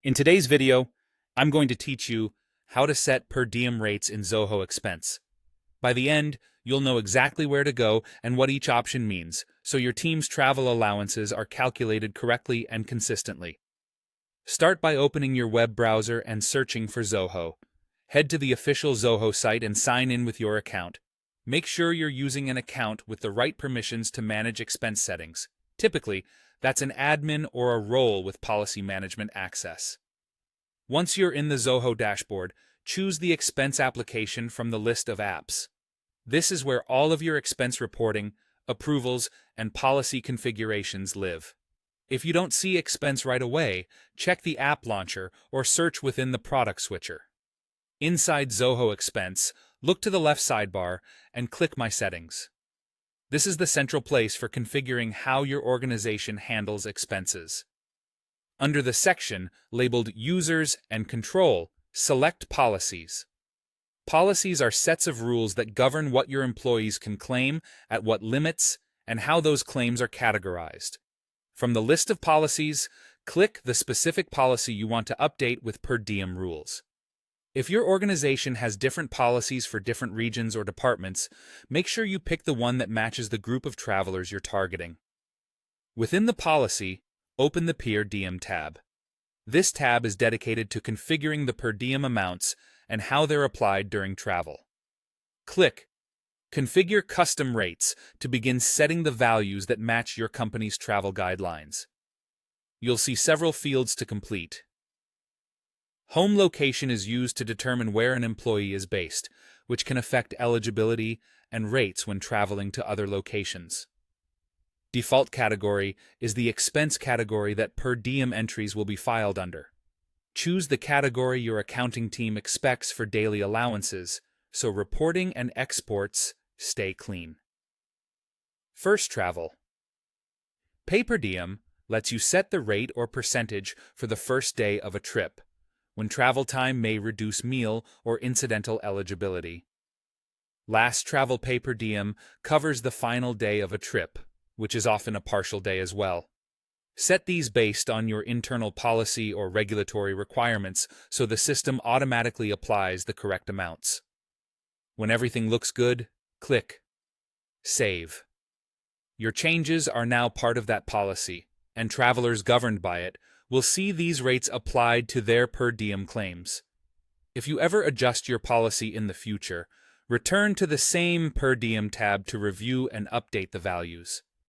In today's video, I'm going to teach you how to set per diem rates in Zoho Expense. By the end, you'll know exactly where to go and what each option means, so your team's travel allowances are calculated correctly and consistently. Start by opening your web browser and searching for Zoho. Head to the official Zoho site and sign in with your account. Make sure you're using an account with the right permissions to manage expense settings. Typically, that's an admin or a role with policy management access. Once you're in the Zoho dashboard, choose the expense application from the list of apps. This is where all of your expense reporting, approvals, and policy configurations live. If you don't see expense right away, check the app launcher or search within the product switcher. Inside Zoho Expense, look to the left sidebar and click My Settings. This is the central place for configuring how your organization handles expenses. Under the section labeled Users and Control, select Policies. Policies are sets of rules that govern what your employees can claim, at what limits, and how those claims are categorized. From the list of policies, click the specific policy you want to update with per diem rules. If your organization has different policies for different regions or departments, make sure you pick the one that matches the group of travelers you're targeting. Within the policy, open the Per Diem tab. This tab is dedicated to configuring the per diem amounts and how they're applied during travel. Click Configure Custom Rates to begin setting the values that match your company's travel guidelines. You'll see several fields to complete. Home location is used to determine where an employee is based, which can affect eligibility and rates when traveling to other locations. Default category is the expense category that per diem entries will be filed under. Choose the category your accounting team expects for daily allowances, so reporting and exports stay clean. First Travel. Pay per diem lets you set the rate or percentage for the first day of a trip, when travel time may reduce meal or incidental eligibility. Last Travel Pay per diem covers the final day of a trip, which is often a partial day as well. Set these based on your internal policy or regulatory requirements so the system automatically applies the correct amounts. When everything looks good, click Save. Your changes are now part of that policy, and travelers governed by it will see these rates applied to their per diem claims. If you ever adjust your policy in the future, return to the same per diem tab to review and update the values.